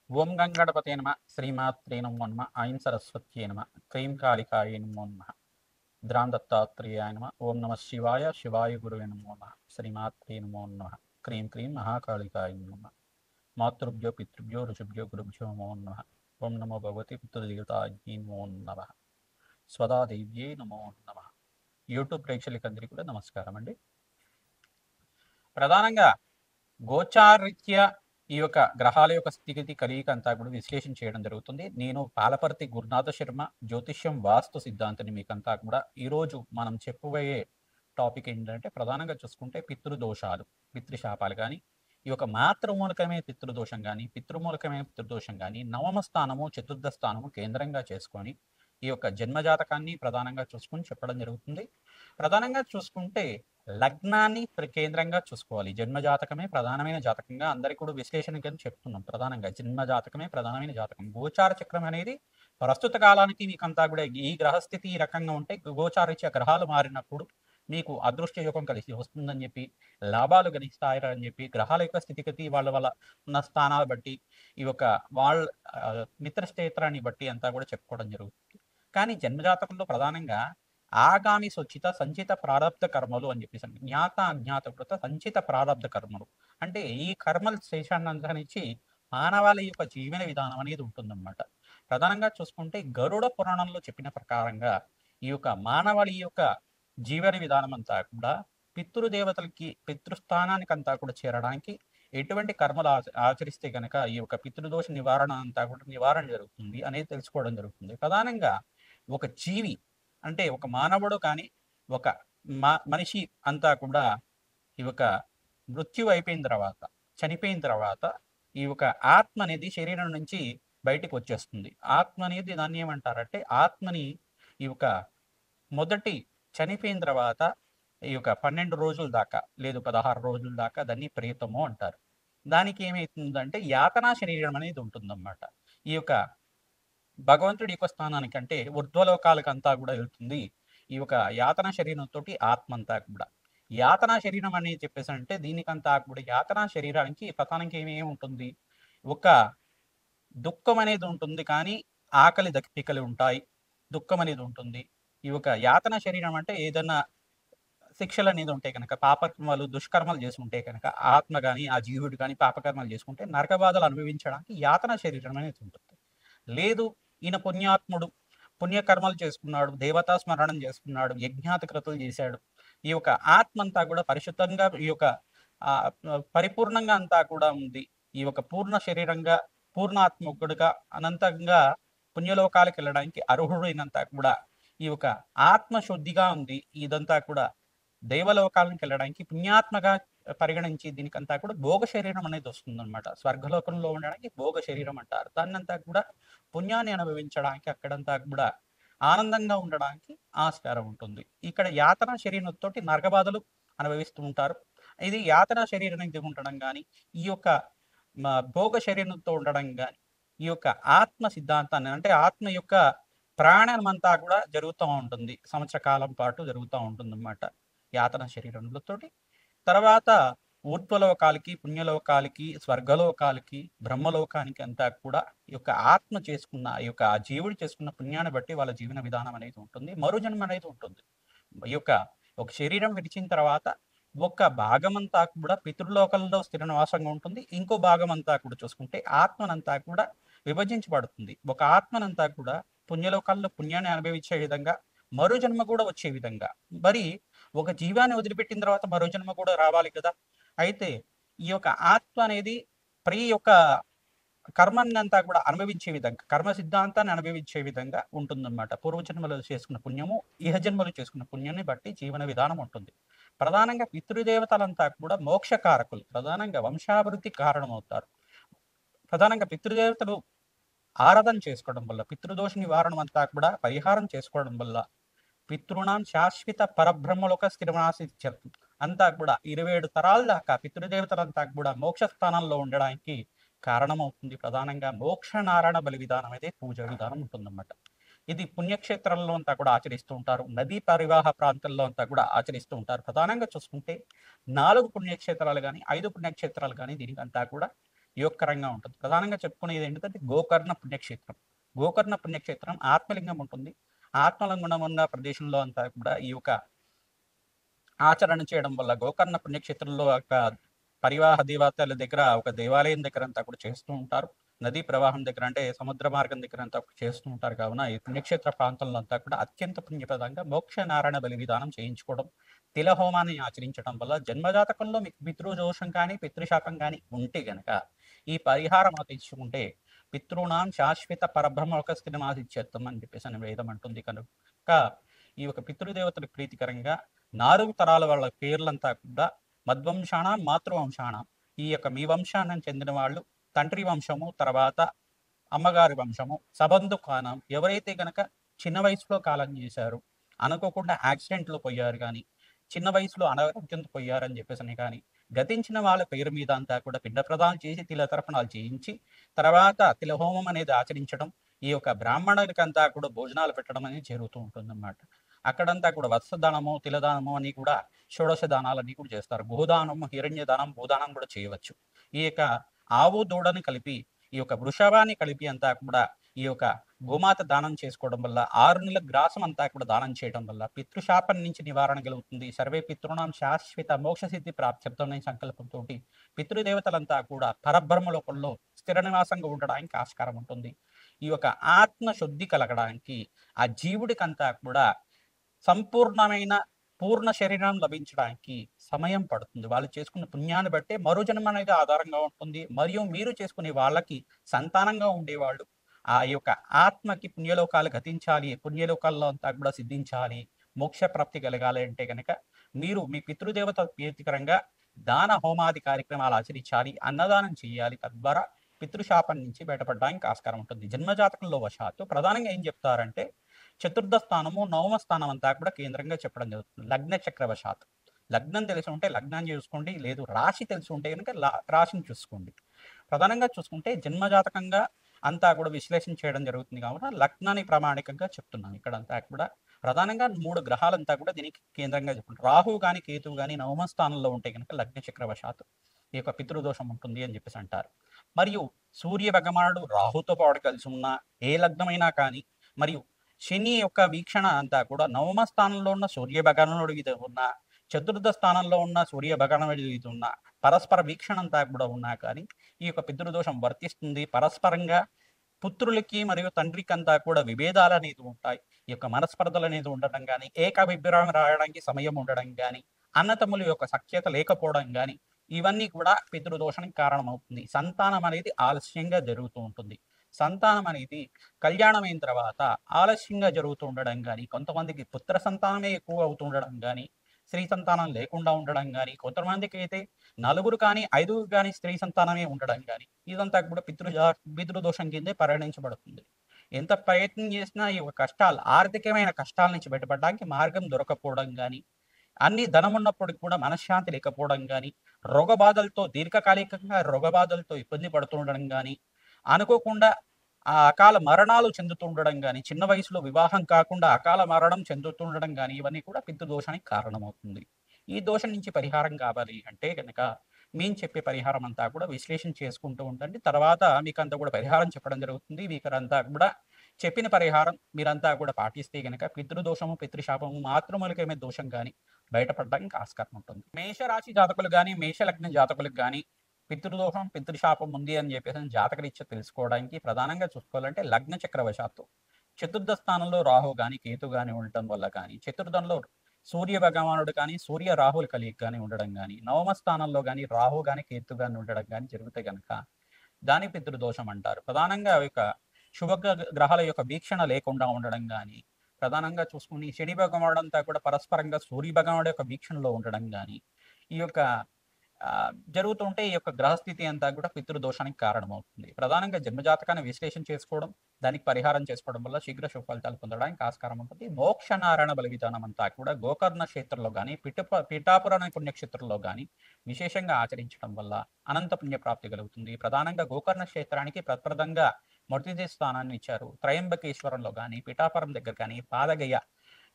ఓం గంగణపతే నమ శ్రీమాత్రే నమో నమ ఐం సరస్వత్యే నమ క్రీం కాళికాయ నమో నమ ద్రాం దత్తాత్రేయాయ నమ ఓం నమ శివాయ శివాయ గురువే నమో నమ శ్రీమాత్రే నమో నమ క్రీం క్రీం మహాకాళికాయ నమ మాతృభ్యో పితృభ్యో ఋషిభ్యో గురుభ్యో నమో నమ ఓం నమో భగవతి పితృదేవతాయే నమో నమ స్వదాదేవ్యే నమో నమ. యూట్యూబ్ ప్రేక్షకులందరికీ కూడా నమస్కారం అండి. ప్రధానంగా గోచారీత్యా ఈ యొక్క గ్రహాల యొక్క స్థితిగతి కలియిక అంతా కూడా విశ్లేషణ చేయడం జరుగుతుంది. నేను పాలపర్తి గురునాథ శర్మ, జ్యోతిష్యం వాస్తు సిద్ధాంతిని మీకంతా కూడా ఈరోజు మనం చెప్పబోయే టాపిక్ ఏంటంటే, ప్రధానంగా చూసుకుంటే పితృదోషాలు, పితృశాపాలు కానీ, ఈ యొక్క మాతృమూలకమే పితృదోషం కానీ, పితృమూలకమే పితృదోషం కానీ, నవమ స్థానము చతుర్థ స్థానము కేంద్రంగా చేసుకొని ఈ యొక్క జన్మజాతకాన్ని ప్రధానంగా చూసుకొని చెప్పడం జరుగుతుంది. ప్రధానంగా చూసుకుంటే లగ్నాన్ని కేంద్రంగా చూసుకోవాలి. జన్మజాతకమే ప్రధానమైన జాతకంగా అందరికీ కూడా విశ్లేషణ కింద చెప్తున్నాం. ప్రధానంగా జన్మజాతకమే ప్రధానమైన జాతకం. గోచార చక్రం అనేది ప్రస్తుత కాలానికి మీకంతా కూడా ఈ గ్రహస్థితి ఈ రకంగా ఉంటే, గోచారీత్యా గ్రహాలు మారినప్పుడు మీకు అదృష్ట యోగం కలిసి వస్తుందని చెప్పి, లాభాలు గణిస్తాయని చెప్పి, గ్రహాల యొక్క స్థితిగతి వాళ్ళ వల్ల ఉన్న స్థానాలు బట్టి, ఈ యొక్క వాళ్ళ మిత్రక్షేత్రాన్ని బట్టి అంతా కూడా చెప్పుకోవడం జరుగుతుంది. కానీ జన్మజాతకంలో ప్రధానంగా ఆగామి సొచ్చిత సంచిత ప్రారబ్ధ కర్మలు అని చెప్పేసి, జ్ఞాత అజ్ఞాత కృత సంచిత ప్రారబ్ధ కర్మలు అంటే ఈ కర్మల శేషాన్నించి మానవాళి యొక్క జీవన విధానం అనేది ఉంటుందన్నమాట. ప్రధానంగా చూసుకుంటే గరుడ పురాణంలో చెప్పిన ప్రకారంగా ఈ యొక్క మానవాళి యొక్క జీవన విధానం అంతా కూడా పితృదేవతలకి పితృస్థానానికి అంతా కూడా చేరడానికి ఎటువంటి కర్మలు ఆచరిస్తే కనుక ఈ యొక్క పితృదోష నివారణ అంతా కూడా నివారణ జరుగుతుంది అనేది తెలుసుకోవడం జరుగుతుంది. ప్రధానంగా ఒక జీవి అంటే ఒక మానవుడు కానీ, ఒక మనిషి అంతా కూడా ఈ యొక్క మృత్యు అయిపోయిన తర్వాత, చనిపోయిన తర్వాత ఈ యొక్క ఆత్మ అనేది శరీరం నుంచి బయటికి వచ్చేస్తుంది. ఆత్మ అనేది దాన్ని ఏమంటారంటే, ఆత్మని ఈ యొక్క మొదటి చనిపోయిన తర్వాత ఈ యొక్క 12 రోజుల దాకా లేదు 16 రోజుల దాకా దాన్ని ప్రేతము అంటారు. దానికి ఏమవుతుందంటే యాతనా శరీరం అనేది ఉంటుందన్నమాట. ఈ యొక్క భగవంతుడి యొక్క స్థానానికి అంటే ఊర్ధ్వలోకాలకు అంతా కూడా వెళ్తుంది ఈ యొక్క యాతన శరీరంతో ఆత్మ అంతా కూడా. యాతనా శరీరం అనేది చెప్పేసి అంటే దీనికంతా కూడా యాతనా శరీరానికి ప్రధానంగా ఏమేమి ఉంటుంది, ఒక దుఃఖం అనేది ఉంటుంది కానీ ఆకలి దప్పికలు ఉంటాయి, దుఃఖం అనేది ఉంటుంది. ఈ యొక్క యాతన శరీరం అంటే ఏదైనా శిక్షలు అనేది ఉంటే కనుక, పాపకర్మలు దుష్కర్మలు చేసుకుంటే కనుక ఆత్మ కానీ ఆ జీవుడు కానీ పాపకర్మలు చేసుకుంటే నరక బాధలు అనుభవించడానికి యాతన శరీరం అనేది ఉంటుంది. లేదు, ఈయన పుణ్యాత్ముడు, పుణ్యకర్మలు చేసుకున్నాడు, దేవతా స్మరణం చేసుకున్నాడు, యజ్ఞాతిక్రతులు చేశాడు, ఈ యొక్క ఆత్మ అంతా కూడా పరిశుద్ధంగా ఈ యొక్క పరిపూర్ణంగా అంతా కూడా ఉంది, ఈ యొక్క పూర్ణ శరీరంగా పూర్ణాత్మకుడుగా అనంతంగా పుణ్యలోకాలకు వెళ్ళడానికి అర్హుడైనంత కూడా ఈ యొక్క ఆత్మశుద్ధిగా ఉంది, ఇదంతా కూడా దేవలోకాలకు వెళ్ళడానికి పుణ్యాత్మగా పరిగణించి దీనికంతా కూడా భోగ శరీరం అనేది వస్తుంది అనమాట. స్వర్గలోకంలో ఉండడానికి భోగ శరీరం అంటారు. దాన్నంతా కూడా పుణ్యాన్ని అనుభవించడానికి అక్కడంతా కూడా ఆనందంగా ఉండడానికి ఆస్కారం ఉంటుంది. ఇక్కడ యాతన శరీరంతో నరకబాధలు అనుభవిస్తూ ఉంటారు. ఇది యాతన శరీరం ఉండడం కానీ, ఈ యొక్క భోగ శరీరంతో ఉండడం కానీ, ఈ యొక్క ఆత్మ సిద్ధాంతాన్ని అంటే ఆత్మ యొక్క ప్రాణం అంతా కూడా జరుగుతూ ఉంటుంది, సంవత్సర కాలం పాటు జరుగుతూ ఉంటుంది అన్నమాట యాతన శరీరంతో. తర్వాత ఊర్ధ్వలోకాలకి, పుణ్యలోకాలకి, స్వర్గలోకాలకి, బ్రహ్మలోకానికి అంతా కూడా ఈ యొక్క ఆత్మ చేసుకున్న ఈ యొక్క ఆ జీవుడు చేసుకున్న పుణ్యాన్ని బట్టి వాళ్ళ జీవన విధానం అనేది ఉంటుంది, మరుజన్మ అనేది ఉంటుంది. ఈ యొక్క ఒక శరీరం విడిచిన తర్వాత ఒక భాగం అంతా కూడా పితృలోకంలో స్థిర నివాసంగా ఉంటుంది, ఇంకో భాగం అంతా కూడా చూసుకుంటే ఆత్మనంతా కూడా విభజించబడుతుంది. ఒక ఆత్మనంతా కూడా పుణ్యలోకాల్లో పుణ్యాన్ని అనుభవించే విధంగా, మరో జన్మ కూడా వచ్చే విధంగా. మరి ఒక జీవాన్ని వదిలిపెట్టిన తర్వాత మరో జన్మ కూడా రావాలి కదా. అయితే ఈ యొక్క ఆత్మ అనేది యొక్క కర్మన్నంతా కూడా అనుభవించే విధంగా, కర్మ సిద్ధాంతాన్ని అనుభవించే విధంగా ఉంటుందన్నమాట. పూర్వజన్మలో చేసుకున్న పుణ్యము, ఇహజన్మలు చేసుకున్న పుణ్యాన్ని బట్టి జీవన విధానం ఉంటుంది. ప్రధానంగా పితృదేవతలంతా కూడా మోక్షకారకులు, ప్రధానంగా వంశాభివృద్ధి కారణమవుతారు. ప్రధానంగా పితృదేవతలు ఆరాధన చేసుకోవడం వల్ల, పితృదోష నివారణం అంతా కూడా పరిహారం చేసుకోవడం వల్ల పితృణాం శాశ్వత పరబ్రహ్మలోక స్థిరమాసి అంతా కూడా 27 తరాల దాకా పితృదేవతలంతా కూడా మోక్ష స్థానంలో ఉండడానికి కారణమవుతుంది. ప్రధానంగా మోక్ష నారాయణ బలి విధానం అయితే పూజ విధానం ఉంటుందన్నమాట. ఇది పుణ్యక్షేత్రాల్లో అంతా కూడా ఆచరిస్తూ ఉంటారు, నదీ పరివాహ ప్రాంతాల్లో అంతా కూడా ఆచరిస్తూ ఉంటారు. ప్రధానంగా చూసుకుంటే 4 పుణ్యక్షేత్రాలు కానీ 5 పుణ్యక్షేత్రాలు కానీ దీనికంతా కూడా యోగకరంగా ఉంటుంది. ప్రధానంగా చెప్పుకునేది ఏంటంటే గోకర్ణ పుణ్యక్షేత్రం. గోకర్ణ పుణ్యక్షేత్రం ఆత్మలింగం ఉంటుంది. ఆత్మలింగం ఉన్న ప్రదేశంలో అంతా కూడా ఈ యొక్క ఆచరణ చేయడం వల్ల గోకర్ణ పుణ్యక్షేత్రంలో ఒక పరివాహ దేవతల దగ్గర ఒక దేవాలయం దగ్గర అంతా కూడా చేస్తూ ఉంటారు. నదీ ప్రవాహం దగ్గర అంటే సముద్ర మార్గం దగ్గర అంతా కూడా చేస్తూ ఉంటారు కావున ఈ పుణ్యక్షేత్ర ప్రాంతంలో అంతా కూడా అత్యంత పుణ్యప్రదంగా మోక్ష నారాయణ బలి విధానం చేయించుకోవడం, తిల హోమాన్ని ఆచరించడం వల్ల జన్మజాతకంలో మీకు పితృదోషం కానీ పితృశాపం కానీ ఉంటే గనక ఈ పరిహారం ఆచరించుకుంటే పితృణాం శాశ్వత పరబ్రహ్మ స్థితిమాసిచ్చేత్తం అని చెప్పేసి అని వేదం అంటుంది కనుక ఈ యొక్క పితృదేవతల ప్రీతికరంగా 4 తరాల వాళ్ళ పేర్లంతా కూడా మధ్వంశాణం, మాతృవంశాణం. ఈ యొక్క మీ వంశానికి చెందిన వాళ్ళు తండ్రి వంశము, తర్వాత అమ్మగారి వంశము, సబంధుకానం ఎవరైతే గనక చిన్న వయసులో కాలం చేశారు, అనుకోకుండా యాక్సిడెంట్లో పోయారు కానీ, చిన్న వయసులో అనారోగ్యంతో పోయారని చెప్పేసి కానీ, గతించిన వాళ్ళ పేరు మీద అంతా కూడా పిండ ప్రదానం చేసి తిల తర్పణాలు చేయించి, తర్వాత తిలహోమం అనేది ఆచరించడం, ఈ యొక్క బ్రాహ్మణులకంతా కూడా భోజనాలు పెట్టడం అనేది జరుగుతూ ఉంటుందన్నమాట. అక్కడంతా కూడా వత్సదానము, తిలదానము అని కూడా షోడశ దానాలన్నీ కూడా చేస్తారు. గోదానం, హిరణ్యదానం, భూదానం కూడా చేయవచ్చు. ఈ యొక్క ఆవు దూడని కలిపి ఈ యొక్క వృషభాన్ని కలిపి అంతా కూడా ఈ యొక్క గోమాత దానం చేసుకోవడం వల్ల 6 నెలల గ్రాసం అంతా కూడా దానం చేయడం వల్ల పితృశాపం నుంచి నివారణ కలుగుతుంది. సర్వే పితృణాం శాశ్వత మోక్ష సిద్ధి ప్రాప్త్యర్థం అనే సంకల్పంతో పితృదేవతలంతా కూడా పరబ్రహ్మ లోకంలో స్థిర నివాసంగా ఉండడానికి ఆస్కారం ఉంటుంది. ఈ యొక్క ఆత్మ శుద్ధి కలగడానికి ఆ జీవుడికంతా కూడా సంపూర్ణమైన పూర్ణ శరీరం లభించడానికి సమయం పడుతుంది. వాళ్ళు చేసుకున్న పుణ్యాన్ని బట్టే మరో జన్మ అనేది ఆధారంగా ఉంటుంది. మరియు మీరు చేసుకునే వాళ్ళకి సంతానంగా ఉండేవాళ్ళు ఆ యొక్క ఆత్మకి పుణ్యలోకాలు గతించాలి, పుణ్యలోకాల్లో అంతా కూడా సిద్ధించాలి, మోక్ష ప్రాప్తి కలగాలి అంటే కనుక మీరు మీ పితృదేవత ప్రీతికరంగా దాన హోమాది కార్యక్రమాలు ఆచరించాలి, అన్నదానం చేయాలి. తద్వారా పితృశాపం నుంచి బయటపడడానికి ఆస్కారం ఉంటుంది. జన్మజాతకంలో వశాత్తు ప్రధానంగా ఏం చెప్తారంటే చతుర్థ స్థానము, నవమ స్థానం అంతా కూడా కేంద్రంగా చెప్పడం జరుగుతుంది. లగ్న చక్రవశాత్ లగ్నం తెలిసి ఉంటే లగ్నాన్ని చూసుకోండి, లేదు రాశి తెలిసి ఉంటే కనుక రాశిని చూసుకోండి. ప్రధానంగా చూసుకుంటే జన్మజాతకంగా అంతా కూడా విశ్లేషణ చేయడం జరుగుతుంది కావున లగ్నాన్ని ప్రామాణికంగా చెప్తున్నాను. ఇక్కడ అంతా కూడా ప్రధానంగా 3 గ్రహాలంతా కూడా దీనికి కేంద్రంగా చెప్పుకుంటారు. రాహు కానీ కేతువు కానీ నవమ స్థానంలో ఉంటే కనుక లగ్న చక్రవశాత్ ఈ యొక్క పితృదోషం ఉంటుంది అని చెప్పేసి అంటారు. మరియు సూర్య భగవానుడు రాహుతో పాటు కలిసి ఉన్న ఏ లగ్నమైనా కానీ, మరియు శని యొక్క వీక్షణ అంతా కూడా నవమ స్థానంలో ఉన్న సూర్య భగవానుడు ఇది ఉన్న, చతుర్థ స్థానంలో ఉన్న సూర్య భగవానుడు ఇది ఉన్న పరస్పర వీక్షణ అంతా కూడా ఉన్నా కానీ ఈ యొక్క పితృదోషం వర్తిస్తుంది. పరస్పరంగా పుత్రులకి మరియు తండ్రికి అంతా కూడా విభేదాలు అనేది ఉంటాయి. ఈ యొక్క మనస్పర్ధలు అనేది ఉండడం కానీ, ఏకాభిప్రాయం రాయడానికి సమయం ఉండడం కానీ, అన్నతమ్ముల యొక్క సఖ్యత లేకపోవడం కానీ, ఇవన్నీ కూడా పితృదోషానికి కారణమవుతుంది. సంతానం అనేది ఆలస్యంగా జరుగుతూ ఉంటుంది. సంతానం అనేది కళ్యాణం అయిన తర్వాత ఆలస్యంగా జరుగుతూ ఉండడం కానీ, కొంతమందికి పుత్ర సంతానమే ఎక్కువ అవుతూ ఉండడం కానీ, స్త్రీ సంతానం లేకుండా ఉండడం కానీ, కొంతమందికి అయితే 4 కానీ 5 కానీ స్త్రీ సంతానమే ఉండడం కానీ, ఇదంతా కూడా పితృదోషం కిందే పరిగణించబడుతుంది. ఎంత ప్రయత్నం చేసినా ఈ యొక్క కష్టాలు, ఆర్థికమైన కష్టాల నుంచి బయటపడడానికి మార్గం దొరకపోవడం కానీ, అన్ని ధనం ఉన్నప్పటికి కూడా మనశ్శాంతి లేకపోవడం కానీ, రోగబాధలతో దీర్ఘకాలికంగా రోగబాధలతో ఇబ్బంది పడుతూ ఉండడం కానీ, అనుకోకుండా ఆ అకాల మరణాలు చెందుతుండడం గాని, చిన్న వయసులో వివాహం కాకుండా అకాల మరణం చెందుతుండడం గాని, ఇవన్నీ కూడా పితృదోషానికి కారణమవుతుంది. ఈ దోషం నుంచి పరిహారం కావాలి అంటే గనక, మేము చెప్పే పరిహారం అంతా కూడా విశ్లేషణ చేసుకుంటూ ఉండండి. తర్వాత మీకంతా కూడా పరిహారం చెప్పడం జరుగుతుంది. మీకంతా కూడా చెప్పిన పరిహారం మీరంతా కూడా పాటిస్తే గనక పితృదోషము, పితృశాపము, మాతృమూలికమైన దోషం గాని బయటపడడానికి ఆస్కారం ఉంటుంది. మేషరాశి జాతకులు గాని, మేషలగ్న జాతకులకు గాని పితృదోషం, పితృశాపం ఉంది అని చెప్పేసి జాతకరీత్యా తెలుసుకోవడానికి ప్రధానంగా చూసుకోవాలంటే లగ్న చక్రవశాత్తు చతుర్థ స్థానంలో రాహు గాని, కేతు గాని ఉండటం వల్ల కానీ, చతుర్థంలో సూర్య భగవానుడు కానీ, సూర్య రాహుల కలియిక కానీ ఉండడం కానీ, నవమ స్థానంలో కానీ రాహు గాని, కేతు గాని ఉండడం కానీ జరిగితే గనక దాని పితృదోషం అంటారు. ప్రధానంగా యొక్క శుభ గ్రహాల యొక్క వీక్షణ లేకుండా ఉండడం కానీ, ప్రధానంగా చూసుకుని శని భగవానుడు అంతా కూడా పరస్పరంగా సూర్య భగవానుడు యొక్క వీక్షణలో ఉండడం కానీ, ఈ యొక్క జరుగుతుంటే ఈ యొక్క గ్రహస్థితి అంతా కూడా పితృదోషానికి కారణమవుతుంది. ప్రధానంగా జన్మజాతకాన్ని విశ్లేషణ చేసుకోవడం, దానికి పరిహారం చేసుకోవడం వల్ల శీఘ్ర శుభ ఫలితాలు పొందడానికి ఆస్కారం ఉంటుంది. మోక్ష నారాయణ బలి విధానం అంతా కూడా గోకర్ణ క్షేత్రంలో కానీ, పిఠాపుర అనే పుణ్యక్షేత్రంలో కానీ విశేషంగా ఆచరించడం వల్ల అనంత పుణ్యప్రాప్తి కలుగుతుంది. ప్రధానంగా గోకర్ణ క్షేత్రానికి ప్రప్రదంగా మొదటి స్థానాన్ని ఇచ్చారు. త్రయంబకేశ్వరంలో కానీ, పిఠాపురం దగ్గర కానీ, పాదగయ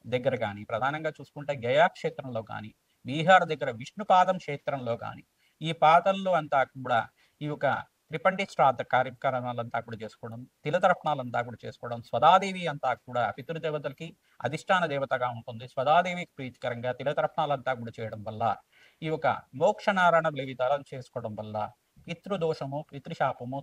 దగ్గర కానీ, ప్రధానంగా చూసుకుంటే గయా క్షేత్రంలో కానీ, బీహార్ దగ్గర విష్ణుపాదం క్షేత్రంలో కానీ, ఈ పాదంలో అంతా కూడా ఈ యొక్క త్రిపండి శ్రాద్ధ కార్యక్రమాలంతా కూడా చేసుకోవడం, తిలతర్పణాలంతా కూడా చేసుకోవడం, స్వదాదేవి అంతా కూడా పితృదేవతలకి అధిష్టాన దేవతగా ఉంటుంది. స్వదాదేవికి ప్రీతికరంగా తిలతర్పణాలంతా కూడా చేయడం వల్ల, ఈ యొక్క మోక్షనారాయణ బలివిధానం చేసుకోవడం వల్ల పితృదోషము, పితృశాపము,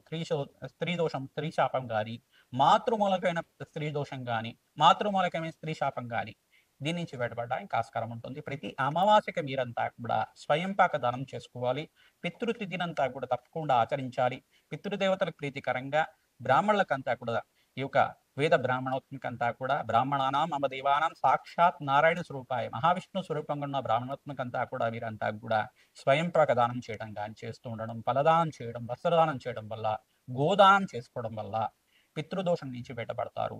స్త్రీ దోషం, స్త్రీ శాపం గాని, మాతృమూలకమైన స్త్రీ దోషం గాని, మాతృమూలకమైన స్త్రీ శాపం గాని దీని నుంచి బయటపడడానికి ఆస్కారం ఉంటుంది. ప్రతి అమావాస్యకి మీరంతా కూడా స్వయంపాక దానం చేసుకోవాలి. పితృతిథినంతా కూడా తప్పకుండా ఆచరించాలి. పితృదేవతలకు ప్రీతికరంగా బ్రాహ్మణులకంతా కూడా ఈ యొక్క వేద బ్రాహ్మణోత్మకంతా కూడా బ్రాహ్మణానాం మమ దేవానాం సాక్షాత్ నారాయణ స్వరూపాయ మహావిష్ణు స్వరూపంగా ఉన్న బ్రాహ్మణోత్మకంతా కూడా వీరంతా కూడా స్వయంపాక దానం చేయడం కానీ చేస్తూ ఉండడం, ఫలదానం చేయడం, వస్త్రదానం చేయడం వల్ల, గోదానం చేసుకోవడం వల్ల పితృదోషం నుంచి బయటపడతారు.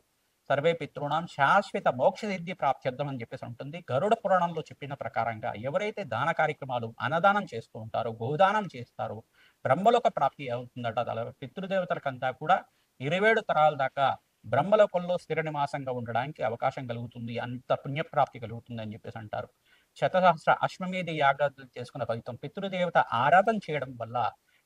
సర్వే పితృణాం శాశ్వత మోక్ష సిద్ధి ప్రాప్త్యర్థం అని చెప్పేసి ఉంటుంది. గరుడ పురాణంలో చెప్పిన ప్రకారంగా ఎవరైతే దాన కార్యక్రమాలు అన్నదానం చేస్తూ ఉంటారో, గోదానం చేస్తారో బ్రహ్మలోక ప్రాప్తి అవుతుందట. పితృదేవతలకంతా కూడా 27 తరాల దాకా బ్రహ్మలోకంలో స్థిర నివాసంగా ఉండడానికి అవకాశం కలుగుతుంది. అంత పుణ్యప్రాప్తి కలుగుతుంది అని చెప్పేసి అంటారు. శతసహస్ర అశ్వమేధ యాగాలు చేసుకున్న ఫలితం పితృదేవత ఆరాధన చేయడం వల్ల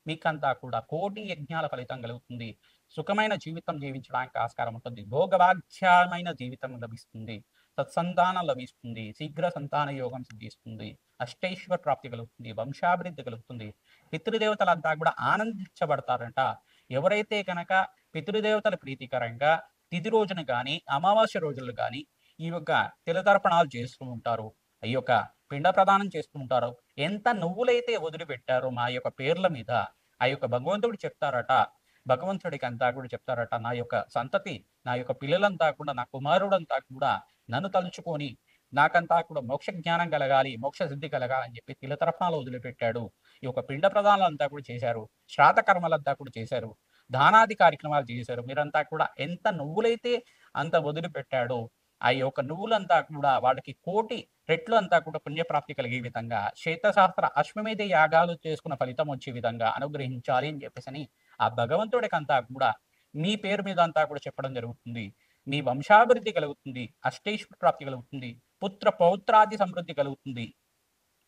మీకంతా కూడా కోటి యజ్ఞాల ఫలితం కలుగుతుంది. సుఖమైన జీవితం జీవించడానికి ఆస్కారం ఉంటుంది. భోగభాగ్యమైన జీవితం లభిస్తుంది. సత్సంతానం లభిస్తుంది. శీఘ్ర సంతాన యోగం సిద్ధిస్తుంది. అష్టైశ్వర ప్రాప్తి కలుగుతుంది. వంశాభివృద్ధి కలుగుతుంది. పితృదేవతలంతా కూడా ఆనందించబడతారంట. ఎవరైతే కనుక పితృదేవతల ప్రీతికరంగా తిథి రోజున కానీ అమావాస్య రోజులు కానీ ఈ యొక్క తిలతర్పణాలు చేస్తూ ఉంటారు, ఈ యొక్క పిండ ప్రదానం చేస్తూ ఉంటారు. ఎంత నువ్వులైతే వదిలిపెట్టారో మా యొక్క పేర్ల మీద ఆ యొక్క భగవంతుడు చెప్తారట. భగవంతుడికి అంతా కూడా చెప్తారట, నా యొక్క సంతతి, నా యొక్క పిల్లలంతా కూడా, నా కుమారుడంతా కూడా నన్ను తలుచుకొని నాకంతా కూడా మోక్ష జ్ఞానం కలగాలి, మోక్ష సిద్ధి కలగాలి అని చెప్పి తిలతర్పణాలు వదిలిపెట్టాడు. ఈ యొక్క పిండ ప్రదానాలంతా కూడా చేశారు. శ్రాద్ధ కర్మలంతా కూడా చేశారు. దానాది కార్యక్రమాలు చేశారు. మీరంతా కూడా ఎంత నువ్వులైతే అంత వదిలిపెట్టాడో ఆ యొక్క నువ్వులంతా కూడా వాడికి కోటి రెట్లు అంతా కూడా పుణ్యప్రాప్తి కలిగే విధంగా శ్వేతశాస్త్ర అశ్వమేధ యాగాలు చేసుకున్న ఫలితం వచ్చే విధంగా అనుగ్రహించాలి అని చెప్పేసి ఆ భగవంతుడికి అంతా కూడా మీ పేరు మీద అంతా కూడా చెప్పడం జరుగుతుంది. మీ వంశాభివృద్ధి కలుగుతుంది. అష్టైశ్వర ప్రాప్తి కలుగుతుంది. పుత్ర పౌత్రాది సమృద్ధి కలుగుతుంది.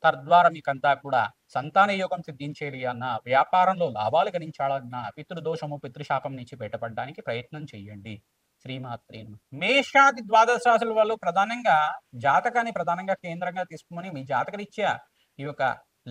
తద్వారా మీకంతా కూడా సంతాన యోగం సిద్ధించేది అన్న, వ్యాపారంలో లాభాలు గణించాలన్న, పితృదోషము పితృశాపం నుంచి బయటపడడానికి ప్రయత్నం చేయండి. శ్రీమాత్రే నమః. మేషాది ద్వాదశ రాశుల వాళ్ళు ప్రధానంగా జాతకాన్ని ప్రధానంగా కేంద్రంగా తీసుకుని మీ జాతకరీత్యా ఈ యొక్క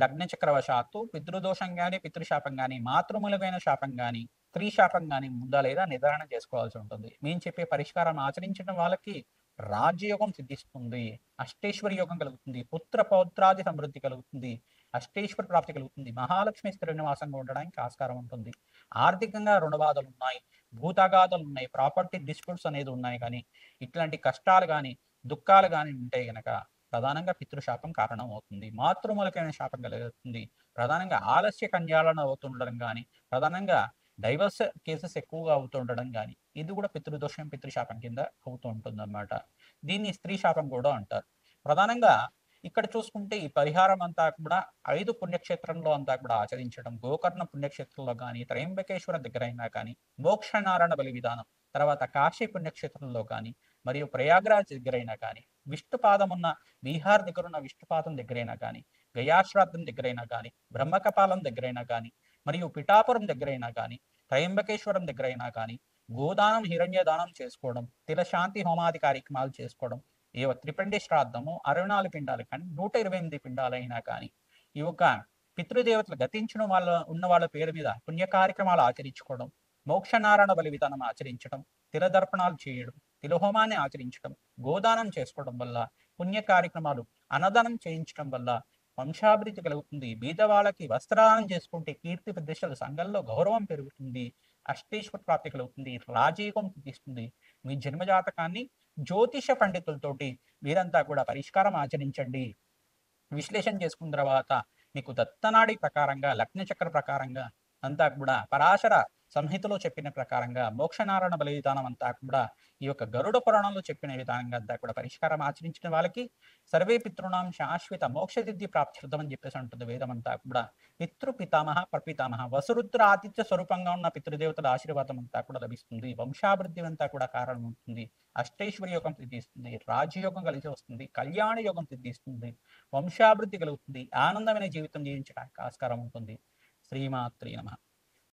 లగ్న చక్రవశాత్తు పితృదోషం గాని, పితృశాపం గాని, మాతృమూలమైన శాపం గాని, స్త్రీ శాపం గాని ఉందా లేదా నిర్ధారణ చేసుకోవాల్సి ఉంటుంది. మేము చెప్పే పరిష్కారం ఆచరించడం వాళ్ళకి రాజ్యయోగం సిద్ధిస్తుంది. అష్టేశ్వర యోగం కలుగుతుంది. పుత్ర పౌత్రాది సమృద్ధి కలుగుతుంది. అష్టేశ్వర ప్రాప్తి కలుగుతుంది. మహాలక్ష్మి స్థిర నివాసంగా ఉండడానికి ఆస్కారం ఉంటుంది. ఆర్థికంగా రుణ బాధలు ఉన్నాయి, భూతగాథలు ఉన్నాయి, ప్రాపర్టీ డిస్ప్యూట్స్ అనేది ఉన్నాయి. కానీ ఇట్లాంటి కష్టాలు కానీ దుఃఖాలు కానీ ఉంటే గనక ప్రధానంగా పితృశాపం కారణం అవుతుంది. మాతృమూలకమైన శాపం కలుగుతుంది. ప్రధానంగా ఆలస్య కన్యాలను అవుతుండడం కానీ, ప్రధానంగా డైవర్స్ కేసెస్ ఎక్కువగా అవుతుండడం కానీ ఇది కూడా పితృదోషం పితృశాపం కింద అవుతూ ఉంటుంది అన్నమాట. దీన్ని స్త్రీ శాపం కూడా అంటారు. ప్రధానంగా ఇక్కడ చూసుకుంటే ఈ పరిహారం అంతా కూడా 5 పుణ్యక్షేత్రంలో అంతా కూడా ఆచరించడం, గోకర్ణ పుణ్యక్షేత్రంలో కానీ, త్రయంబకేశ్వర దగ్గర అయినా కానీ, మోక్షనారాయణ బలి విధానం, తర్వాత కాశీ పుణ్యక్షేత్రంలో కానీ, మరియు ప్రయాగ్రాజ్ దగ్గరైనా కానీ, విష్ణుపాదం ఉన్న బీహార్ దగ్గర ఉన్న విష్ణుపాదం దగ్గరైనా కానీ, గయాశ్రాద్ధం దగ్గరైనా కానీ, బ్రహ్మకపాలం దగ్గరైనా కానీ, మరియు పిఠాపురం దగ్గరైనా కానీ, త్రయంబకేశ్వరం దగ్గరైనా కానీ గోదానం హిరణ్యదానం చేసుకోవడం, తిలశాంతి హోమాది కార్యక్రమాలు చేసుకోవడం, ఈ త్రిపిండి శ్రాద్ధము 64 పిండాలు కానీ 128 పిండాలైనా కానీ ఈ యొక్క పితృదేవతలు గతించిన వాళ్ళ ఉన్న వాళ్ళ పేరు మీద పుణ్య కార్యక్రమాలు ఆచరించుకోవడం, మోక్షనారాయణ బలి విధానం ఆచరించడం, తిలదర్పణాలు చేయడం, తిలహోమాన్ని ఆచరించడం, గోదానం చేసుకోవడం వల్ల పుణ్య కార్యక్రమాలు అన్నదానం చేయించడం వల్ల వంశాభివృద్ధి కలుగుతుంది. బీద వాళ్ళకి వస్త్రదానం చేసుకుంటే కీర్తి ప్రతిష్టలు సంఘంలో గౌరవం పెరుగుతుంది. అష్టేశ్వర ప్రాప్తి కలుగుతుంది. రాజయోగం సిద్ధిస్తుంది. మీ జన్మజాతకాన్ని జ్యోతిష పండితులతోటి మీరంతా కూడా పరిష్కారం ఆచరించండి. విశ్లేషణ చేసుకున్న తర్వాత మీకు దత్తనాడి ప్రకారంగా లగ్న చక్ర ప్రకారంగా అంతా కూడా పరాశర సంహితలో చెప్పిన ప్రకారంగా మోక్షనారాయణ బలి విధానం అంతా కూడా ఈ యొక్క గరుడ పురాణంలో చెప్పిన విధానంగా అంతా కూడా పరిష్కారం ఆచరించిన వాళ్ళకి సర్వే పితృణాం శాశ్వత మోక్ష సిద్ధి ప్రాప్త్యర్థం అని చెప్పేసి ఉంటుంది వేదం అంతా కూడా. పితృ పితామహ ప్రపితామహ వసురుద్ర ఆతిథ్య స్వరూపంగా ఉన్న పితృదేవతల ఆశీర్వాదం అంతా కూడా లభిస్తుంది. వంశాభివృద్ధి అంతా కూడా కారణం ఉంటుంది. అష్టైశ్వర్య యోగం సిద్ధిస్తుంది. రాజయోగం కలిసి వస్తుంది. కళ్యాణ యోగం సిద్ధిస్తుంది. వంశాభివృద్ధి కలుగుతుంది. ఆనందమైన జీవితం జీవించడానికి ఆస్కారం ఉంటుంది. శ్రీమాత్రే నమః.